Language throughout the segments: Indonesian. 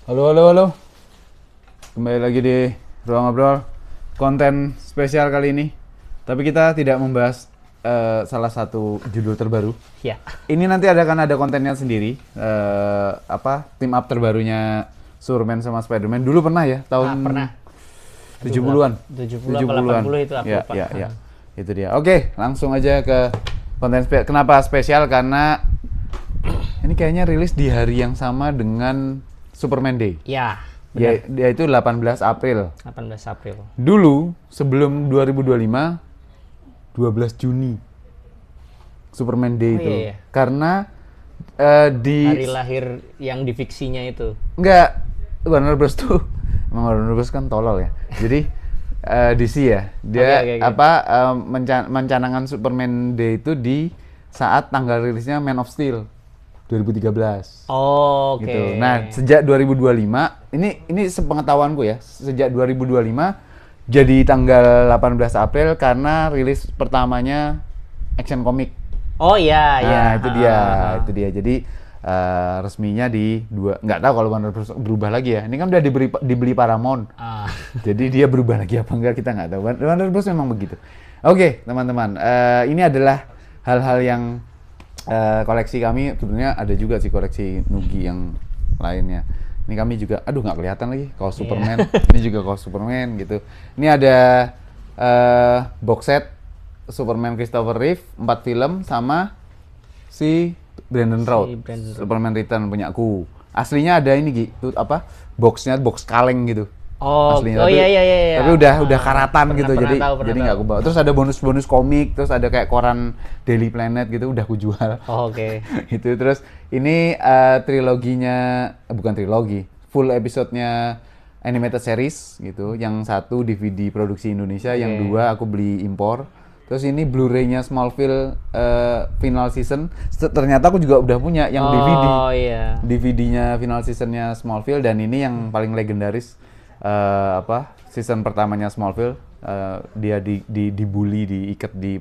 Halo, halo, halo. Kembali lagi di Ruang Ngobrol. Konten spesial kali ini. Tapi kita tidak membahas salah satu judul terbaru. Ya. Ini nanti akan ada kontennya sendiri. Team up terbarunya Superman sama Spider-Man. Dulu pernah ya, tahun Pernah. 70-an. 70 apa 80 itu aku ya, lupa. ya. Itu dia. Oke, langsung aja ke konten kenapa spesial? Karena ini kayaknya rilis di hari yang sama dengan Superman Day. Ya, Dia itu 18 April. 18 April. Dulu sebelum 2025 12 Juni Superman Day itu. Iya. Karena di Hari lahir yang di fiksinya itu. enggak, Warner Bros tuh emang Warner Bros kan tolol ya. Jadi DC ya. Dia Oke. mencanangkan Superman Day itu di saat tanggal rilisnya Man of Steel 2013. Oh, oke. Gitu. Nah, sejak 2025, ini sepengetahuanku ya, sejak 2025 jadi tanggal 18 April karena rilis pertamanya Action Comic. Oh iya, iya. Nah, itu dia. Jadi resminya nggak tahu kalau Warner Bros berubah lagi ya. Ini kan udah dibeli Paramount. Jadi dia berubah lagi apa enggak kita nggak tahu. Warner Bros memang begitu. Oke, teman-teman, ini adalah hal-hal yang koleksi kami. Sebenarnya ada juga sih koleksi Nugi yang lainnya. Ini kami juga, aduh nggak kelihatan lagi kaos Superman. Ini juga kaos Superman gitu. Ini ada box set Superman Christopher Reeve 4 film sama si Brandon Routh. Superman Return punyaku. Aslinya ada ini gitu, boxnya box kaleng gitu. Oh, Aslinya. Iya. Tapi udah karatan gitu, jadi nggak aku bawa. Terus ada bonus komik, terus ada kayak koran Daily Planet gitu, udah aku jual. Oh, oke. Itu terus ini triloginya, bukan trilogi, full episodenya animated series gitu. Yang satu DVD produksi Indonesia, yang dua aku beli impor. Terus ini Blu-ray-nya Smallville final season. Ternyata aku juga udah punya yang DVD. Oh iya. DVD-nya final seasonnya Smallville, dan ini yang paling legendaris. Season pertamanya Smallville, dia dibully, diikat di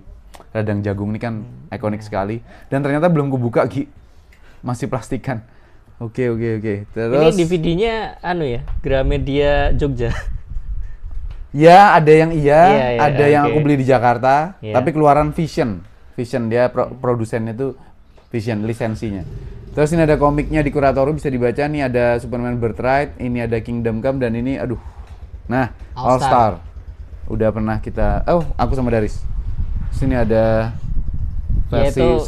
ladang jagung. Ini kan ikonik sekali, dan ternyata belum kubuka, Gi, masih plastikan. Oke. Terus Ini DVD-nya Gramedia Jogja. Ya, ada yang Iya, ada yang aku beli di Jakarta, Iya. tapi keluaran Vision dia produsennya tuh Vision, lisensinya. Terus ini ada komiknya di Kuratoru, bisa dibaca. Nih ada Superman Birthright, ini ada Kingdom Come, dan ini nah, All Star. Udah pernah kita, aku sama Daris. Sini ada versi Yaitu,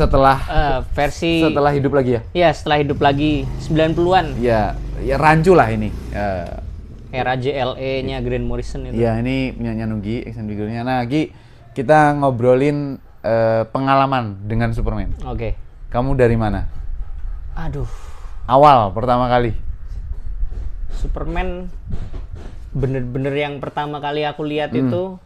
setelah hidup lagi ya? Iya, setelah hidup lagi 90-an. Ya rancu lah ini. Era JLE-nya Grant Morrison itu. Ya, ini punyanya Nugi, action figure-nya. Nah, Gi, kita ngobrolin pengalaman dengan Superman. Oke. Kamu dari mana? Aduh, Awal pertama kali. Superman bener-bener yang pertama kali aku lihat itu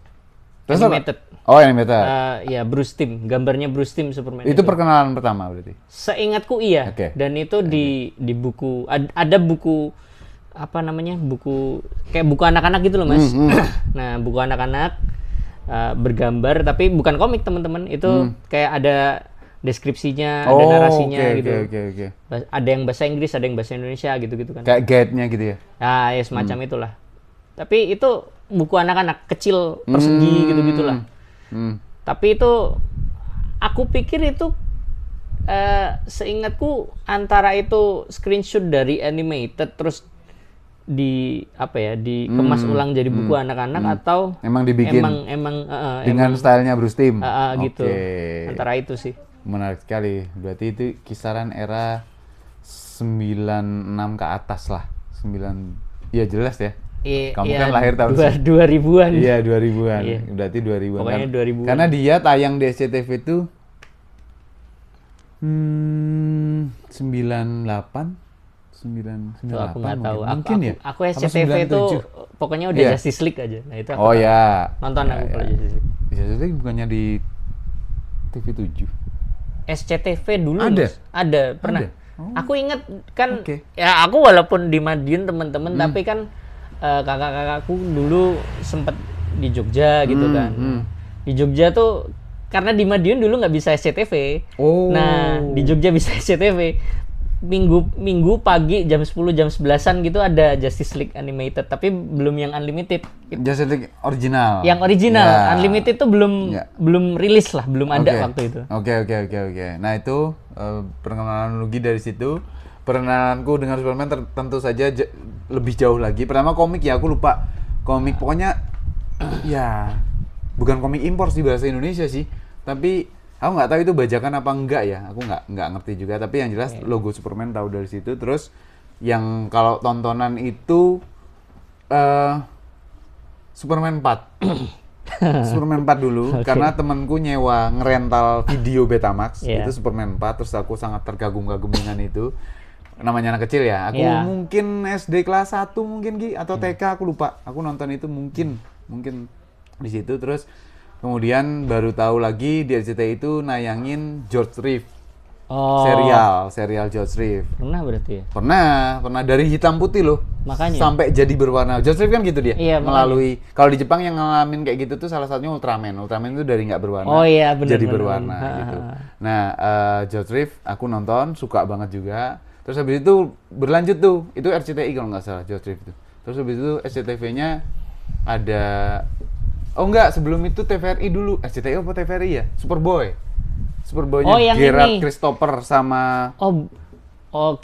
Terus animated. Oh, animated. Ya, Bruce Timm, gambarnya Bruce Timm Superman Itu perkenalan pertama berarti. Seingatku iya. Oke. Dan itu di buku ada buku buku kayak buku anak-anak gitu loh, Mas. Nah, buku anak-anak bergambar tapi bukan komik, teman-teman. Itu kayak ada deskripsinya, ada narasinya gitu. Oke. Ada yang bahasa Inggris, ada yang bahasa Indonesia gitu kan. Kayak guide-nya gitu ya. Nah, ya semacam itulah. Tapi itu buku anak-anak kecil persegi gitu-gitulah. Tapi itu aku pikir itu seingatku antara itu screenshot dari animated terus dikemas ulang jadi buku anak-anak atau Emang dibikin dengan stylenya Bruce Timm. Gitu. Antara itu sih. Menarik sekali. Berarti itu kisaran era 96 ke atas lah. Ya jelas ya. Kamu kan lahir tahun 2000-an. Iya, 2000-an. Iya. Berarti 2000-an. Pokoknya 2000-an. Karena dia tayang di SCTV itu 98 Tuh, aku nggak tahu. Mungkin ya. Aku SCTV itu pokoknya udah Justice League aja. Nah, itu aku nonton aku kalau Justice League. Justice League bukannya di TV7? SCTV dulu Ada? Mas. Ada, pernah. Ada? Oh. Aku ingat kan, ya aku walaupun di Madiun teman-teman, tapi kan kakak-kakakku dulu sempet di Jogja gitu kan. Di Jogja tuh karena di Madiun dulu nggak bisa SCTV. Oh. Nah, di Jogja bisa SCTV. minggu pagi jam 10 jam 11-an gitu ada Justice League Animated, tapi belum yang Unlimited. Justice League original. Yang original, Ya. Unlimited tuh belum rilis lah, belum ada Oke. waktu itu. Oke. Nah itu perkenalan Lugi dari situ. Perkenalanku dengan Superman tentu saja lebih jauh lagi. Pertama komik ya, aku lupa komik. Pokoknya ya bukan komik impor sih bahasa Indonesia sih. Tapi aku nggak tahu itu bajakan apa enggak ya. Aku nggak ngerti juga. Tapi yang jelas logo Superman tahu dari situ. Terus yang kalau tontonan itu Superman 4. Superman 4 dulu, karena temanku nyewa ngerental video Betamax, itu Superman 4, terus aku sangat terkagum-kagum dengan itu. Namanya anak kecil ya, aku mungkin SD kelas 1 mungkin Gi, atau TK aku lupa. Aku nonton itu mungkin di situ. Terus kemudian baru tahu lagi di RCTI itu nayangin George Reeves. Serial George Reeves. Pernah berarti ya? Pernah dari hitam putih loh. Makanya. Sampai jadi berwarna. George Reeves kan gitu dia. Iya, melalui kalau di Jepang yang ngalamin kayak gitu tuh salah satunya Ultraman. Ultraman itu dari nggak berwarna jadi berwarna gitu. Nah, George Reeves aku nonton, suka banget juga. Terus habis itu berlanjut tuh. Itu RCTI kalau nggak salah George Reeves itu. Terus habis itu SCTV-nya ada sebelum itu TVRI dulu. SCTI apa TVRI ya? Superboy-nya Gerard Christopher sama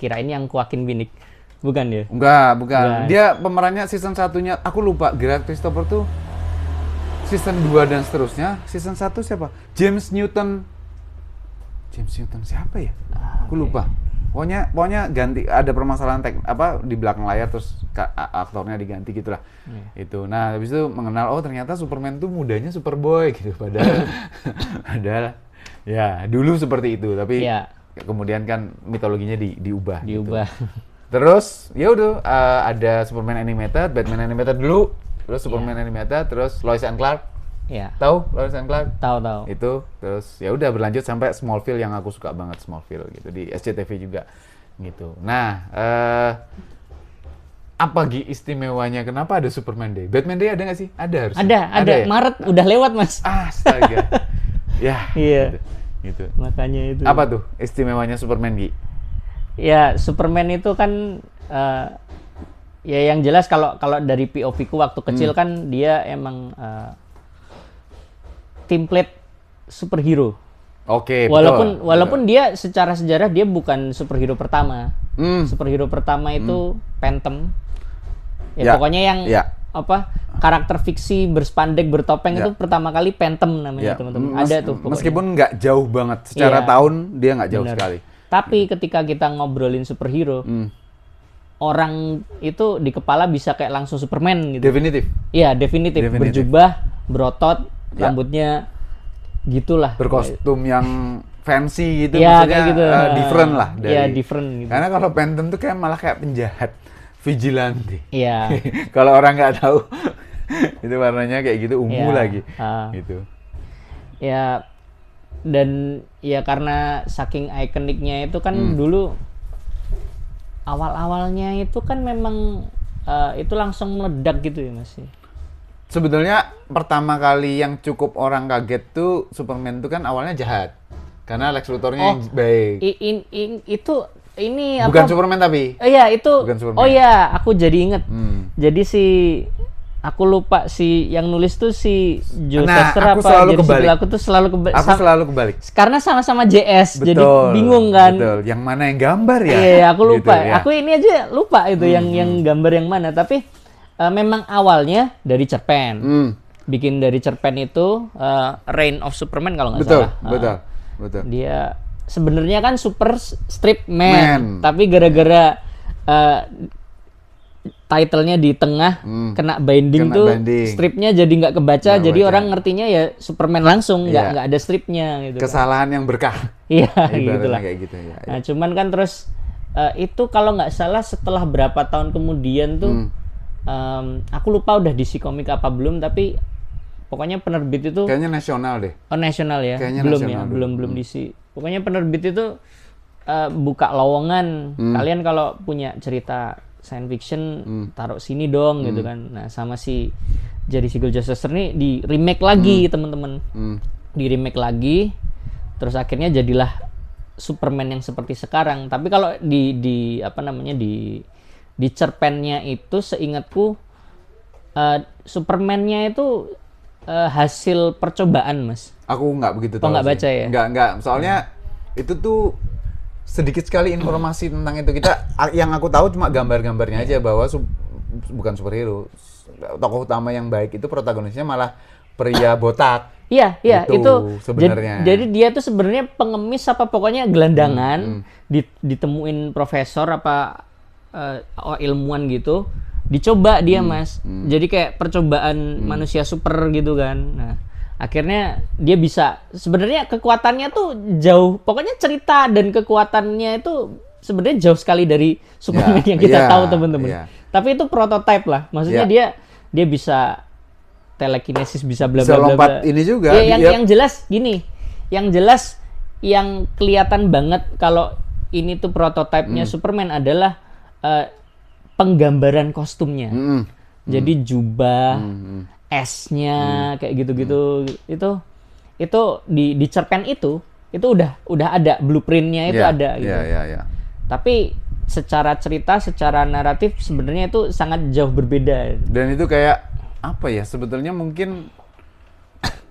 kirain yang Joaquin Phoenix. Bukan ya? Bukan. Dia pemerannya season 1-nya aku lupa. Gerard Christopher tuh season 2 dan seterusnya. Season 1 siapa? James Newton siapa ya? Aku lupa. Pokoknya ganti, ada permasalahan di belakang layar, terus aktornya diganti gitulah. Itu. Nah, habis itu mengenal ternyata Superman tuh mudanya Superboy gitu, padahal ya dulu seperti itu, tapi kemudian kan mitologinya diubah. Gitu. Terus ya udah ada Superman animated, Batman animated dulu, terus Superman animated, terus Lois and Clark. Iya. Tahu Lois and Clark? Tahu. Itu terus ya udah berlanjut sampai Smallville yang aku suka banget, Smallville gitu di SCTV juga gitu. Nah, apa istimewanya kenapa ada Superman Day? Batman Day ada nggak sih? Ada harus. Ada ya? Maret udah lewat, Mas. Astaga. Ya. Iya. Gitu. Makanya itu. Apa tuh istimewanya Superman, Gi? Ya, Superman itu kan ya yang jelas kalau dari POV ku waktu kecil kan dia emang template superhero. Oke, walaupun dia secara sejarah dia bukan superhero pertama. Superhero pertama itu Phantom. Pokoknya yang karakter fiksi berspandek bertopeng itu pertama kali Phantom namanya teman-teman. Ada tuh pokoknya. Meskipun nggak jauh banget secara tahun, dia nggak jauh sekali. Tapi ketika kita ngobrolin superhero, orang itu di kepala bisa kayak langsung Superman gitu. Definitif. Iya, definitif. Berjubah, berotot, rambutnya gitulah. Berkostum yang fancy gitu, ya, maksudnya gitu. Different lah. Iya, different gitu. Karena kalau Phantom tuh malah kayak penjahat, vigilante. Iya. Kalau orang nggak tahu, itu warnanya kayak gitu, ungu lagi. Gitu. Ya, dan ya karena saking ikoniknya itu kan dulu awal-awalnya itu kan memang itu langsung meledak gitu ya, Mas. Sebetulnya pertama kali yang cukup orang kaget tuh Superman tuh kan awalnya jahat. Karena Lex Luthor-nya yang baik. Ini bukan Superman tapi. Iya, itu. Bukan Superman. Oh iya, aku jadi inget. Jadi aku lupa yang nulis tuh si Joe Shuster apa. Selalu kebalik. Aku tuh selalu kebalik. Aku selalu kebalik. Karena sama-sama JS, betul, jadi bingung kan. Betul. Yang mana yang gambar ya? Iya, aku lupa. Gitu, ya. Aku ini aja lupa itu yang gambar yang mana. Tapi memang awalnya dari cerpen. Bikin dari cerpen itu Reign of Superman kalau nggak salah. Betul. Dia sebenarnya kan super strip man. Tapi gara-gara title-nya di tengah kena binding stripnya jadi nggak kebaca, jadi orang ngertinya ya Superman langsung, nggak ada stripnya gitu. Kesalahan yang berkah. Iya, gitulah. Kayak gitu ya. Nah, cuman kan terus itu kalau nggak salah setelah berapa tahun kemudian tuh aku lupa udah DC Comic apa belum, tapi pokoknya penerbit itu kayaknya nasional deh. Oh, nasional ya? Kayaknya belum nasional ya, belum DC. Pokoknya penerbit itu buka lowongan. Kalian kalau punya cerita science fiction taruh sini dong gitu kan. Nah, sama si Jerry Siegel Joe Shuster nih di remake lagi teman-teman. Di remake lagi. Terus akhirnya jadilah Superman yang seperti sekarang. Tapi kalau di apa namanya di cerpennya itu seingatku Superman-nya itu hasil percobaan, Mas. Aku nggak begitu Oh, tahu nggak sih. baca ya? Nggak. Soalnya itu tuh sedikit sekali informasi tentang itu. Yang aku tahu cuma gambar-gambarnya aja bahwa bukan superhero. Tokoh utama yang baik itu protagonisnya malah pria botak. Iya, Gitu, itu sebenarnya. Jadi dia tuh sebenarnya pengemis apa pokoknya gelandangan, ditemuin profesor apa ilmuwan gitu, dicoba dia, Mas. Jadi kayak percobaan manusia super gitu kan. Nah, akhirnya dia bisa, sebenarnya kekuatannya tuh jauh, pokoknya cerita dan kekuatannya itu sebenarnya jauh sekali dari Superman yang kita tahu, teman-teman. Yeah. Tapi itu prototype lah. Maksudnya dia bisa telekinesis, bisa bla Bisa bla bla. lompat ini juga. Ya, yang jelas gini. Yang jelas yang kelihatan banget kalau ini tuh prototipenya Superman adalah penggambaran kostumnya. Jadi jubah, esnya kayak gitu-gitu, itu di cerpen itu udah ada blueprintnya, itu ada gitu. Iya. Tapi secara cerita, secara naratif sebenarnya itu sangat jauh berbeda. Dan itu kayak apa ya, sebetulnya mungkin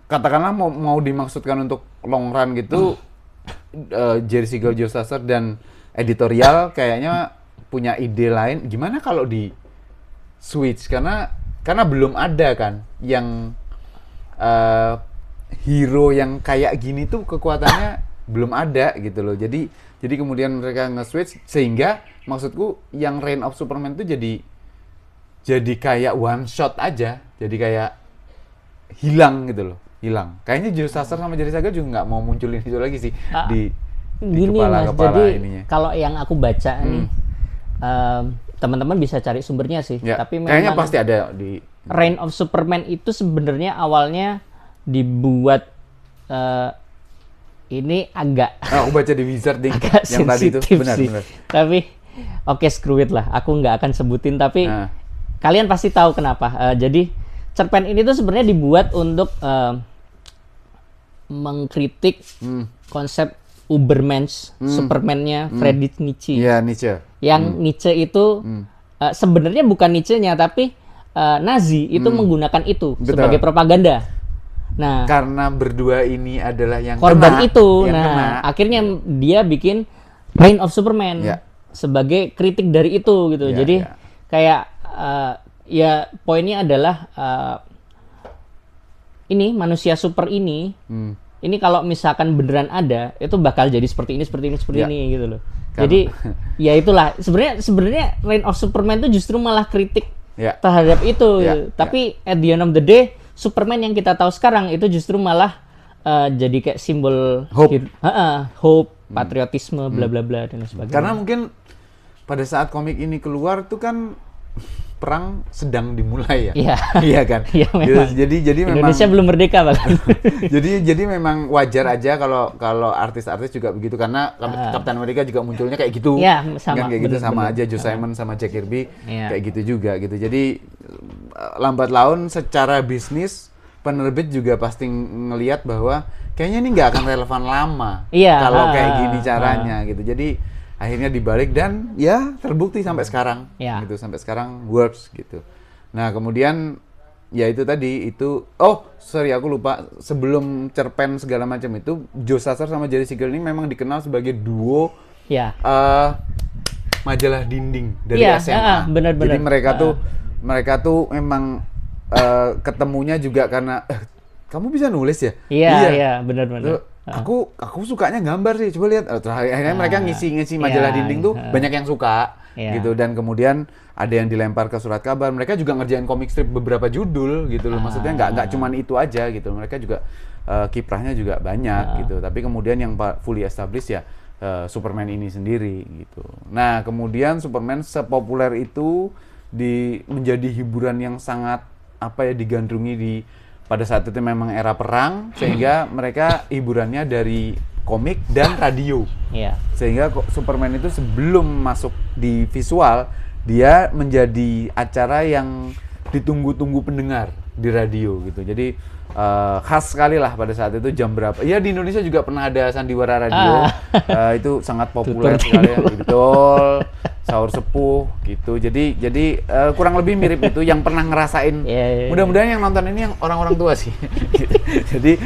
katakanlah mau dimaksudkan untuk long run gitu, Jerry Siegel, Joe Stasser dan editorial kayaknya punya ide lain. Gimana kalau di switch, karena belum ada kan yang hero yang kayak gini tuh kekuatannya belum ada gitu loh. Jadi kemudian mereka nge-switch sehingga maksudku yang Reign of Superman tuh jadi kayak one shot aja, jadi kayak hilang gitu loh, hilang. Kayaknya Joe Stasser sama Jerry Siegel juga nggak mau munculin itu lagi sih di Gini, kepala Mas, jadi ininya. kalau yang aku baca nih, teman-teman bisa cari sumbernya sih. Ya, Tapi kayaknya memang pasti ada di Reign of Superman itu sebenarnya awalnya dibuat ini agak aku baca di Wizarding agak yang tadi itu sensitif benar. sih. Tapi oke, screw it lah. Aku nggak akan sebutin, tapi kalian pasti tahu kenapa. Jadi cerpen ini tuh sebenarnya dibuat untuk mengkritik konsep Ubermensch, Superman-nya Friedrich Nietzsche. Iya, Nietzsche. Yang Nietzsche itu sebenarnya bukan Nietzsche-nya, tapi Nazi itu menggunakan itu sebagai propaganda. Nah, Karena berdua ini adalah yang korban kena, itu. yang Nah, kena. akhirnya dia bikin Reign of Superman sebagai kritik dari itu gitu. Ya, Jadi ya. kayak ya poinnya adalah ini manusia super ini kalau misalkan beneran ada, itu bakal jadi seperti ini Ya. ini gitu loh. Jadi ya itulah sebenarnya Reign of Superman itu justru malah kritik terhadap itu. Ya, Tapi at the end of the day, Superman yang kita tahu sekarang itu justru malah jadi kayak simbol hope, patriotisme, bla bla bla dan sebagainya. Karena mungkin pada saat komik ini keluar tuh kan perang sedang dimulai ya. Iya. Iya kan? Iya, memang. Jadi memang Indonesia belum merdeka bahkan. jadi memang wajar aja kalau artis-artis juga begitu, karena Captain America juga munculnya kayak gitu. Iya, sama. Kan kayak gitu, Bener, sama bener. aja Joe Simon sama Jack Kirby Iya. kayak gitu juga gitu. Jadi lambat laun secara bisnis penerbit juga pasti ngelihat bahwa kayaknya ini nggak akan relevan lama Iya, kalau kayak gini caranya gitu. Jadi akhirnya dibalik dan ya terbukti sampai sekarang gitu, sampai sekarang works gitu. Nah, kemudian ya itu tadi itu aku lupa, sebelum cerpen segala macam itu Joe Stasser sama Jerry Siegel ini memang dikenal sebagai duo majalah dinding dari SMA. Benar-benar. Jadi mereka tuh memang ketemunya juga karena kamu bisa nulis ya? Iya, benar-benar. Aku sukanya gambar sih, coba lihat. Akhirnya mereka ngisi majalah dinding tuh banyak yang suka gitu, dan kemudian ada yang dilempar ke surat kabar. Mereka juga ngerjain komik strip beberapa judul gitu loh. Maksudnya nggak cuman itu aja gitu. Mereka juga kiprahnya juga banyak gitu. Tapi kemudian yang fully established ya Superman ini sendiri gitu. Nah, kemudian Superman sepopuler itu menjadi hiburan yang sangat digandrungi pada saat itu memang era perang, sehingga mereka hiburannya dari komik dan radio. Sehingga Superman itu sebelum masuk di visual, dia menjadi acara yang ditunggu-tunggu pendengar. di radio gitu. Jadi khas sekali lah pada saat itu jam berapa. Ya di Indonesia juga pernah ada sandiwara radio. Itu sangat populer sekali ya. Betul. Sahur sepuh gitu. Jadi kurang lebih mirip itu yang pernah ngerasain. Mudah-mudahan yang nonton ini yang orang-orang tua sih. Jadi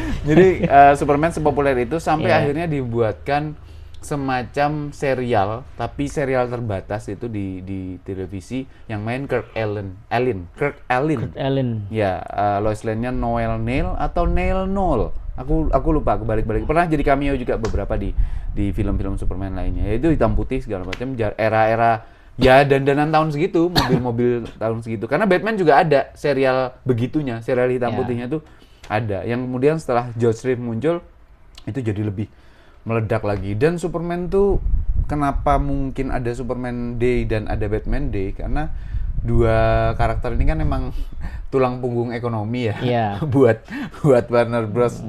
Superman sepopuler itu sampai akhirnya dibuatkan semacam serial, tapi serial terbatas itu di televisi yang main Kirk Allen. Ya, Lois Lane-nya Noel Neil atau Neil Nol. Aku lupa, aku balik-balik. Pernah jadi cameo juga beberapa di film-film Superman lainnya. Yaitu hitam putih segala macam, era-era ya dandanan tahun segitu, mobil-mobil tahun segitu. Karena Batman juga ada serial begitunya, serial hitam putihnya tuh ada. Yang kemudian setelah George Reeves muncul itu jadi lebih meledak lagi. Dan Superman tuh kenapa mungkin ada Superman Day dan ada Batman Day, karena dua karakter ini kan emang tulang punggung ekonomi ya. buat Warner Bros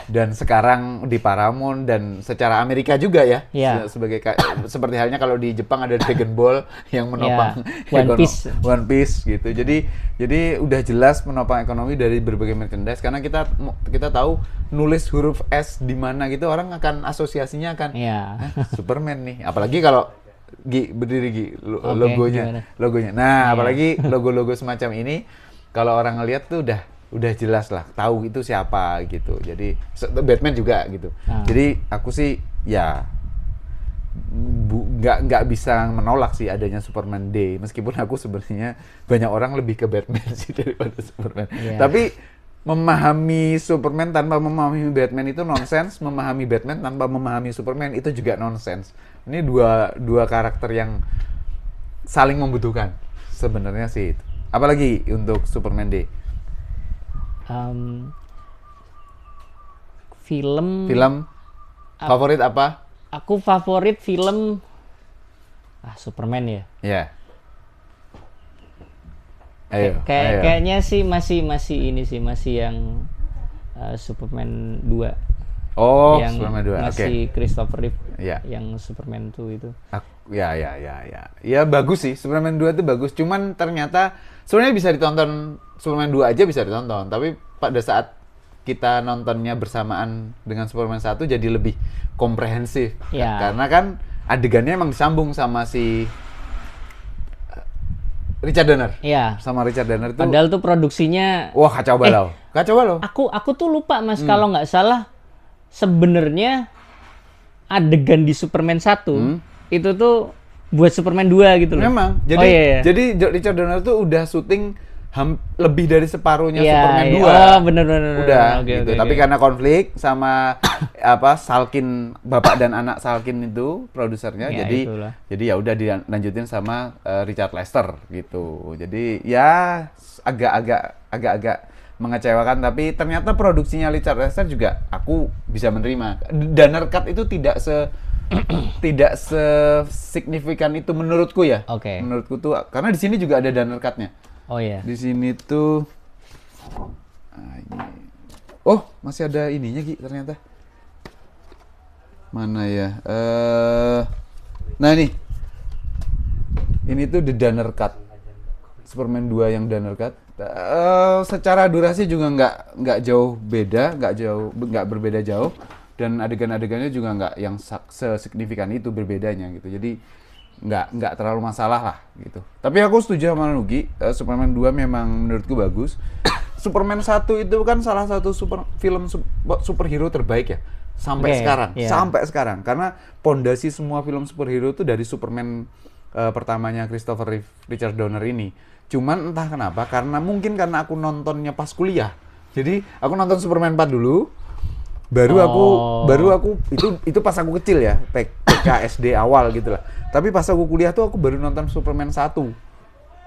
dan sekarang di Paramount dan secara Amerika juga ya. Sebagai seperti halnya kalau di Jepang ada Dragon Ball yang menopang One Piece gitu. Jadi udah jelas menopang ekonomi dari berbagai merchandise, karena kita tahu nulis huruf S di mana gitu orang akan asosiasinya akan Superman nih. Apalagi kalau berdiri logonya. Nah, apalagi logo-logo semacam ini kalau orang ngelihat tuh udah jelas lah, tahu itu siapa gitu. Jadi Batman juga gitu. Jadi aku sih ya nggak bisa menolak sih adanya Superman Day, meskipun aku sebenarnya banyak orang lebih ke Batman sih daripada Superman. Tapi memahami Superman tanpa memahami Batman itu nonsens, memahami Batman tanpa memahami Superman itu juga nonsens. Ini dua karakter yang saling membutuhkan sebenarnya sih itu. Apalagi untuk Superman Day. Film favorit apa? Aku favorit film Superman ya. Ayo. Kayaknya sih masih ini sih, masih yang Superman 2. Yang Superman 2. Masih Christopher Reeve. Yang Superman 2 itu. Ya bagus sih, Superman 2 itu bagus. Cuman ternyata sebenarnya bisa ditonton, Superman 2 aja bisa ditonton, tapi pada saat kita nontonnya bersamaan dengan Superman 1 jadi lebih komprehensif. Karena kan adegannya emang disambung sama si Richard Donner. Sama Richard Donner itu. Padahal tuh produksinya kacau balau. Kacau balau. Aku tuh lupa Mas, kalau nggak salah sebenarnya adegan di Superman 1 itu tuh buat Superman 2 gitu loh. Memang. Jadi Richard Donner tuh udah syuting lebih dari separuhnya Superman 2. Bener. Udah gitu. Tapi karena konflik sama Salkin, bapak dan anak Salkin itu produsernya, jadi ya udah dilanjutin sama Richard Lester gitu. Jadi ya agak mengecewakan, tapi ternyata produksinya Richard Lester juga aku bisa menerima. Donner Cut itu tidak signifikan itu menurutku ya. Menurutku tuh karena di sini juga ada Donner Cut-nya. Di sini tuh masih ada ininya Gi ternyata. Mana ya? Nah ini tuh The Donner Cut. Superman 2 yang Donner Cut. Secara durasi juga nggak jauh beda, nggak berbeda jauh, dan adegan-adegannya juga nggak yang sesignifikan itu berbedanya gitu. Jadi nggak terlalu masalah lah gitu. Tapi aku setuju sama Nugi, Superman 2 memang menurutku bagus. Superman 1 itu kan salah satu film superhero terbaik ya sampai sekarang. Karena pondasi semua film superhero itu dari Superman pertamanya Christopher Reeve, Richard Donner ini. Cuman entah kenapa, karena aku nontonnya pas kuliah. Jadi aku nonton Superman 4 dulu, baru aku itu pas aku kecil ya, TK SD awal gitu lah. Tapi pas aku kuliah tuh aku baru nonton Superman 1.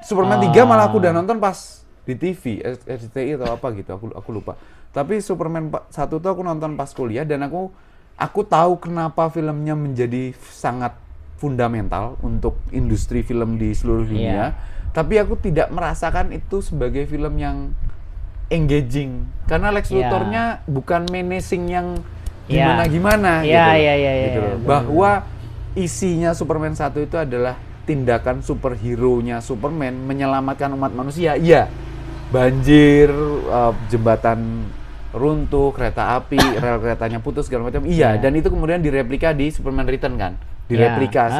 Superman 3 malah aku udah nonton pas di TV, RCTI atau apa gitu, aku lupa. Tapi Superman 1 tuh aku nonton pas kuliah, dan aku tahu kenapa filmnya menjadi sangat fundamental untuk industri film di seluruh dunia. Tapi aku tidak merasakan itu sebagai film yang engaging, karena Lex Luthor-nya bukan menacing yang gimana-gimana gitu loh. Bahwa isinya Superman 1 itu adalah tindakan superhero-nya Superman menyelamatkan umat manusia. banjir, jembatan runtuh, kereta api, rel keretanya putus segala macam. Iya, dan itu kemudian direplika di Superman Return kan, direplika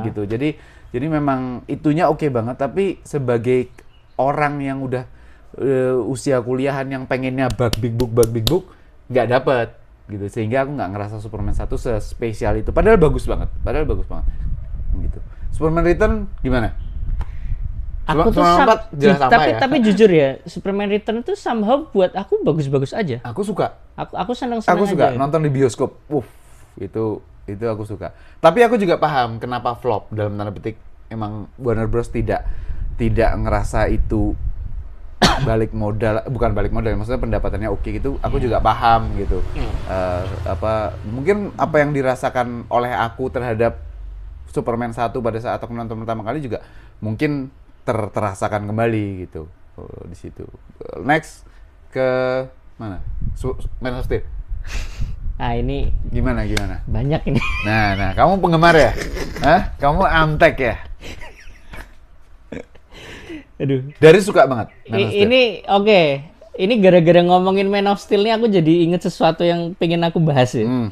gitu. Jadi memang itunya oke banget. Tapi sebagai orang yang udah usia kuliahan yang pengennya bug big book, nggak dapet gitu. Sehingga aku nggak ngerasa Superman 1 sespesial itu. Padahal bagus banget, gitu. Superman Return gimana? Aku tuh tapi jujur ya, Superman Return tuh somehow buat aku bagus-bagus aja. Aku suka. Aku seneng Aku suka aja. Nonton di bioskop. Itu aku suka. Tapi aku juga paham kenapa flop dalam tanda petik. Emang Warner Bros tidak ngerasa itu bukan balik modal, maksudnya pendapatannya oke gitu. Aku juga paham gitu. Mungkin apa yang dirasakan oleh aku terhadap Superman 1 pada saat aku nonton pertama kali juga mungkin terasakan kembali gitu di situ. Next ke mana? Man of Steel. Nah ini gimana? Banyak ini. Nah, kamu penggemar ya? Hah? Kamu amtek ya? Aduh. Dari suka banget. Ini oke. Ini gara-gara ngomongin Man of Steel ini aku jadi inget sesuatu yang pengen aku bahas ya.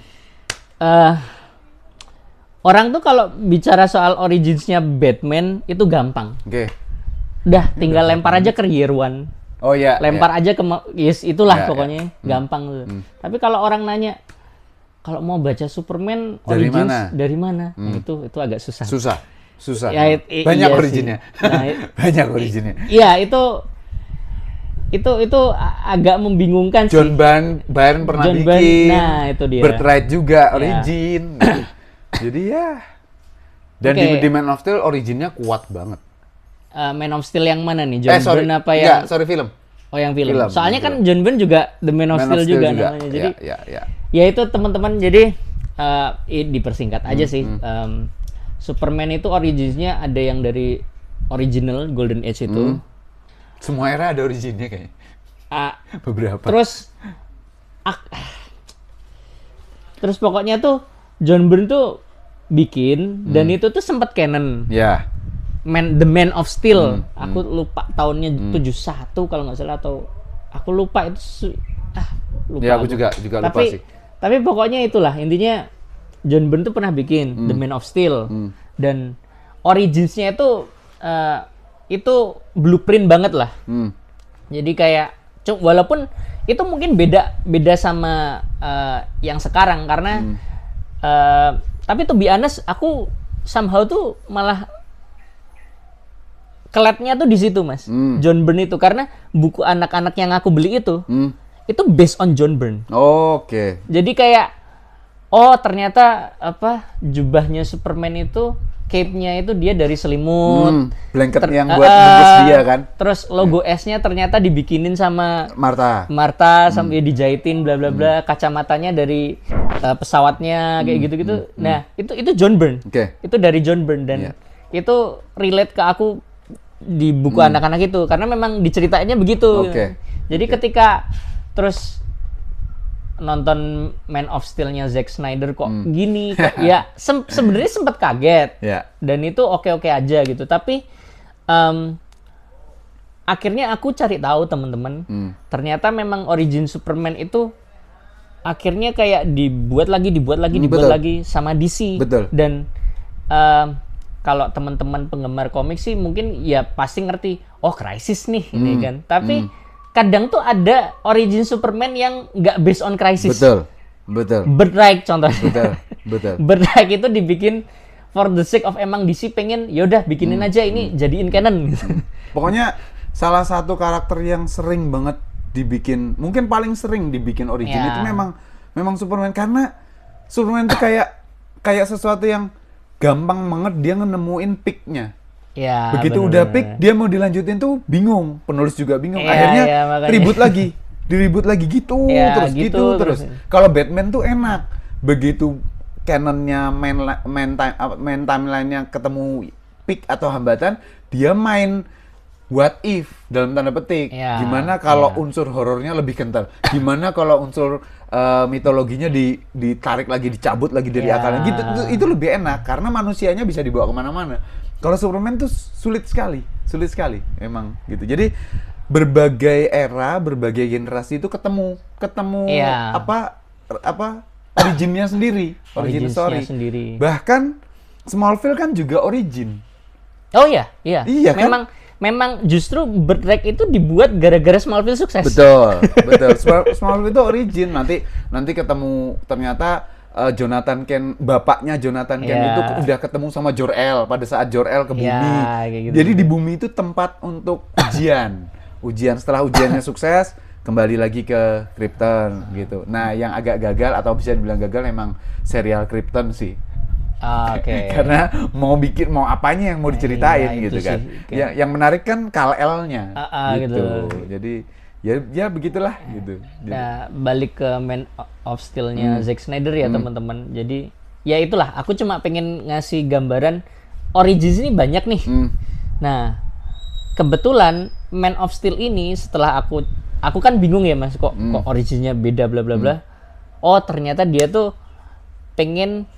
Orang tuh kalau bicara soal originsnya Batman itu gampang. Oke. Udah tinggal lempar aja ke Year One. Oh iya. Lempar aja ke itulah pokoknya gampang tuh. Tapi kalau orang nanya kalau mau baca Superman origins dari mana? Itu agak susah. Susah. Ya, banyak iya originnya. Banyak originnya. Iya, itu agak membingungkan sih. John Byrne pernah bikin. Nah, itu dia. Birthright juga origin. Jadi ya. Dan di Man of Steel originnya kuat banget. Man of Steel yang mana nih? John Byrne apa yang? Enggak, sorry film. Oh, yang film. Soalnya kan John Byrne juga The Man of Steel juga namanya. Jadi ya itu teman-teman, jadi dipersingkat aja sih. Superman itu originsnya ada yang dari original Golden Age itu. Semua era ada originnya kayaknya. Beberapa. Terus pokoknya tuh John Byrne tuh bikin dan itu tuh sempat canon. Ya. The Man of Steel. Aku lupa tahunnya 71 kalau nggak salah, atau aku lupa itu lupa. Ya, aku juga lupa sih. Tapi pokoknya itulah intinya. John Byrne tuh pernah bikin The Man of Steel dan originsnya itu blueprint banget lah. Jadi kayak walaupun itu mungkin beda sama yang sekarang karena tapi to be honest aku somehow tuh malah keletnya tuh di situ Mas. John Byrne itu karena buku anak-anak yang aku beli itu based on John Byrne. Oke. Jadi kayak ternyata jubahnya Superman itu cape-nya itu dia dari selimut. Blanket yang buat bungkus dia kan. Terus logo S-nya ternyata dibikinin sama Martha sampai dijahitin bla bla bla. Kacamatanya dari pesawatnya kayak gitu-gitu. Nah, itu John Byrne. Itu dari John Byrne dan itu relate ke aku di buku anak-anak itu karena memang diceritainnya begitu. Jadi ketika terus nonton Man of Steel-nya Zack Snyder kok gini, ya sebenarnya sempat kaget. Dan itu oke-oke aja gitu. Tapi akhirnya aku cari tahu teman-teman, ternyata memang origin Superman itu akhirnya kayak dibuat lagi sama DC. Dan kalau teman-teman penggemar komik sih mungkin ya pasti ngerti, Crisis nih ini kan. Tapi kadang tuh ada origin Superman yang nggak based on Crisis. Betul. Birthright contohnya. Betul. Birthright itu dibikin for the sake of emang DC pengen yaudah bikinin aja ini jadiin canon. Pokoknya salah satu karakter yang sering banget dibikin, mungkin paling sering dibikin origin itu memang Superman karena Superman itu kayak sesuatu yang gampang banget dia nemuin peak-nya. Ya, begitu udah pick dia mau dilanjutin tuh bingung, penulis juga bingung. Ya, akhirnya diribut lagi gitu terus. Kalau Batman tuh enak, begitu canonnya main timeline-nya ketemu pick atau hambatan, dia main what if dalam tanda petik. Gimana kalau unsur horornya lebih kental? Gimana kalau unsur mitologinya ditarik lagi, dicabut lagi dari akalnya? Gitu itu lebih enak karena manusianya bisa dibawa kemana-mana. Kalau Superman tuh sulit sekali emang gitu. Jadi berbagai era, berbagai generasi itu ketemu Iya. apa originnya sendiri, origin Originsnya story. sendiri. Bahkan Smallville kan juga origin. Oh iya, iya. Iya kan? Memang justru Birthright itu dibuat gara-gara Smallville sukses. Betul, betul. Smallville itu origin. Nanti ketemu ternyata Jonathan Kent, bapaknya Jonathan Kent Ya. itu udah ketemu sama Jor-El pada saat Jor-El ke bumi. Ya, kayak gitu. Jadi di bumi itu tempat untuk ujian. Setelah ujiannya sukses, kembali lagi ke Krypton gitu. Nah, yang agak gagal atau bisa dibilang gagal emang serial Krypton sih. Oke. Karena mau apanya yang mau diceritain Iya, gitu itu kan. sih. Yang menarik kan Kal-El-nya gitu. Jadi ya begitulah gitu. Nah, balik ke Man of Steel-nya Zack Snyder ya teman-teman. Jadi ya itulah, aku cuma pengen ngasih gambaran Origins ini banyak nih. Nah, kebetulan Man of Steel ini setelah aku kan bingung ya Mas, kok Origins-nya beda bla bla bla. Oh, ternyata dia tuh pengen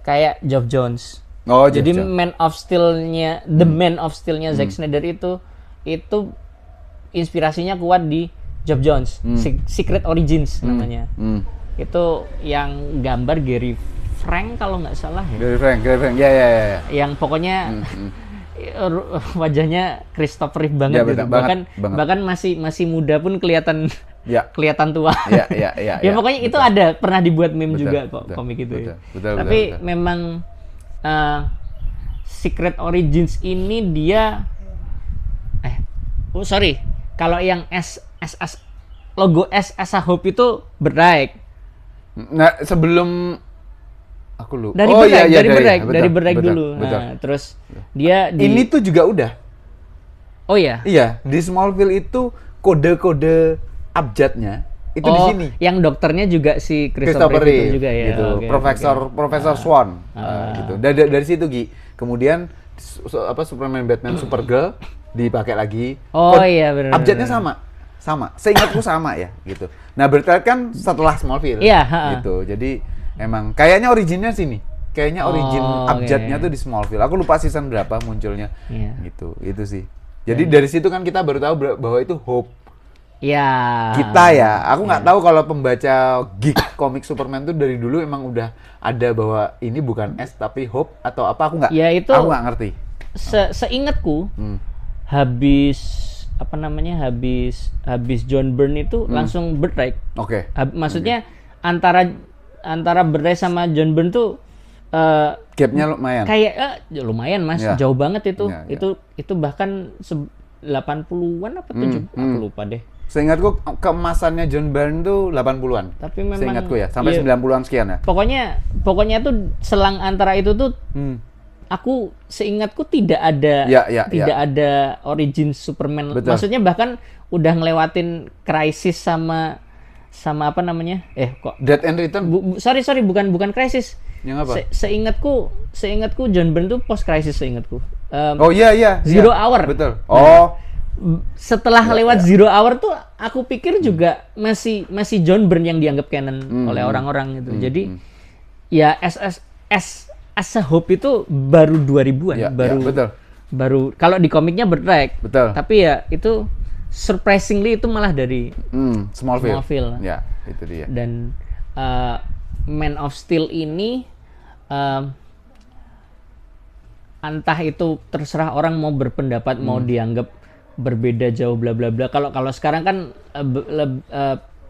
kayak Geoff Johns. Oh, Jadi Geoff Johns. Man of Steel-nya Man of Steel-nya Zack Snyder itu inspirasinya kuat di Geoff Johns, Secret Origins namanya. Itu yang gambar Gary Frank kalau nggak salah ya. Gary Frank, ya. Yang pokoknya wajahnya Christopher Reeve banget Ya, gitu. banget. Bahkan masih muda pun kelihatan Ya. kelihatan tua. Ya, Ya pokoknya itu ada pernah dibuat meme Betul, juga kok betul, komik itu. Ya. betul, Tapi betul. memang Secret Origins ini dia sorry, kalau yang logo S as a Hope itu Birthright. Nah, sebelum aku lupa. Dari Birthright dulu. Betul. Nah, terus dia Ini tuh juga udah. Oh ya. Iya, di Smallville itu kode-kode abjadnya itu di sini. Yang dokternya juga si Christopher Reeve Reeve itu juga ya. gitu. Oke, Profesor Swan gitu. Dari situ Gi. Kemudian Superman, Batman, Supergirl dipakai lagi. Oh iya benar. Abjadnya sama. Seingatku sama ya gitu. Nah, Birthright kan setelah Smallville. Iya, gitu. Jadi emang kayaknya originnya sini. Kayaknya origin abjadnya oke. tuh di Smallville. Aku lupa season berapa munculnya. Iya. Gitu. Itu sih. Jadi dari situ kan kita baru tahu bahwa itu Hope. Ya. Kita ya, aku nggak tahu kalau pembaca geek komik Superman tuh dari dulu emang udah ada bahwa ini bukan S tapi Hope atau apa, aku nggak. Ya, itu aku nggak ngerti. Seingatku habis John Byrne itu langsung Birthright. Oke. Maksudnya antara Birthright sama John Byrne tuh Gapnya lumayan. kayak lumayan Mas, Ya. jauh banget itu. Ya, ya. Itu bahkan 80-an apa 70, aku lupa deh. Seingatku keemasannya John Byrne tuh 80-an. Tapi memang Seingatku ya, sampai iya. 90-an sekian ya. Pokoknya tuh selang antara itu tuh aku seingatku tidak ada ada origin Superman. Betul. Maksudnya bahkan udah ngelewatin Crisis sama apa namanya? Death and Return. Sorry bukan Crisis. Yang apa? Seingatku John Byrne tuh post Crisis seingatku. Oh iya. Zero Hour. Betul. Oh. Setelah lewat Zero Hour tuh aku pikir juga masih John Byrne yang dianggap canon oleh orang-orang gitu. Jadi ya as a Hope itu baru 2000-an, Ya, betul. Baru kalau di komiknya Birthright. Betul. Tapi ya itu surprisingly itu malah dari Smallville. Ya, itu dia. Dan Man of Steel ini entah itu terserah orang mau berpendapat mau dianggap berbeda jauh bla bla bla. Kalau sekarang kan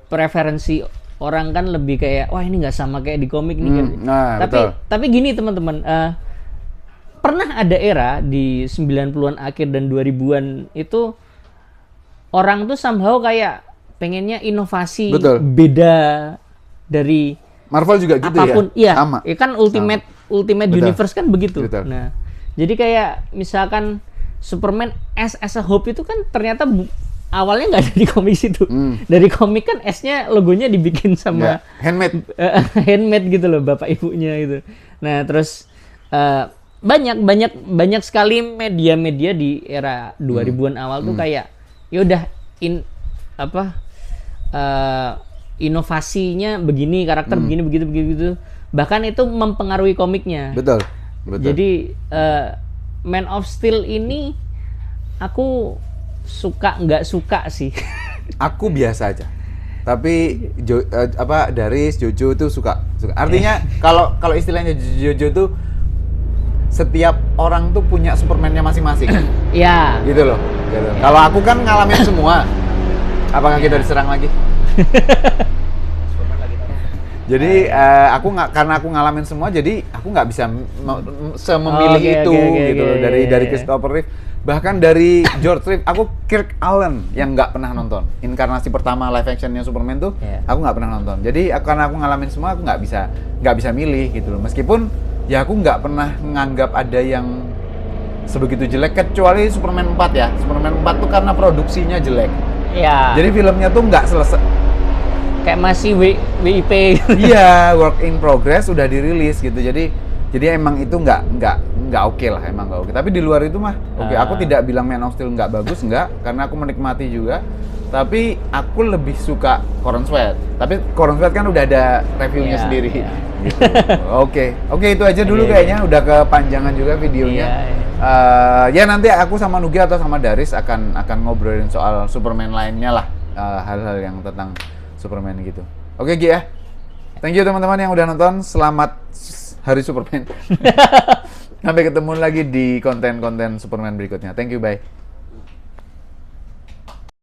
preferensi orang kan lebih kayak wah ini nggak sama kayak di komik nih. Nah, tapi gini teman-teman, pernah ada era di 90-an akhir dan 2000-an itu orang tuh somehow kayak pengennya inovasi beda dari Marvel juga gitu apapun. ya? Iya, Sama. Kan Ultimate Universe kan begitu. Betul. Nah, jadi kayak misalkan Superman as a Hope itu kan ternyata awalnya nggak ada di komik itu. Dari komik kan S-nya logonya dibikin sama handmade gitu loh, bapak ibunya gitu. Nah, terus banyak sekali media-media di era 2000-an awal tuh kayak ya udah inovasinya begini, karakter begini begitu. Bahkan itu mempengaruhi komiknya. Betul. Jadi Man of Steel ini aku suka nggak suka sih. Aku biasa aja. Tapi Daris, Jojo tuh suka. Artinya kalau istilahnya Jojo tuh setiap orang tuh punya Superman-nya masing-masing. Iya. Gitu loh. Gitu. Kalau aku kan ngalamin semua. Apakah kita diserang lagi? Jadi karena aku ngalamin semua, jadi aku nggak bisa memilih itu gitu loh dari Christopher Reeve. Bahkan dari George Reeve, aku Kirk Allen yang nggak pernah nonton. Inkarnasi pertama live actionnya Superman tuh, aku nggak pernah nonton. Jadi karena aku ngalamin semua, aku nggak bisa milih gitu loh. Meskipun ya aku nggak pernah menganggap ada yang sebegitu jelek, kecuali Superman 4 ya. Superman 4 tuh karena produksinya jelek. Iya. Jadi filmnya tuh nggak selesai. Kayak masih WIP. Iya, work in progress udah dirilis gitu. Jadi emang itu nggak oke lah, emang nggak oke. Tapi di luar itu mah oke. Aku tidak bilang Man of Steel nggak bagus, nggak, karena aku menikmati juga. Tapi aku lebih suka Corran Sweat. Tapi Corran Sweat kan udah ada reviewnya sendiri. Gitu. Oke, itu aja dulu kayaknya. Udah kepanjangan juga videonya. Ya nanti aku sama Nugi atau sama Daris akan ngobrolin soal Superman lainnya lah, hal-hal yang tentang Superman gitu. Oke Gi ya. Thank you teman-teman yang udah nonton. Selamat Hari Superman. Sampai ketemu lagi di konten-konten Superman berikutnya. Thank you, bye.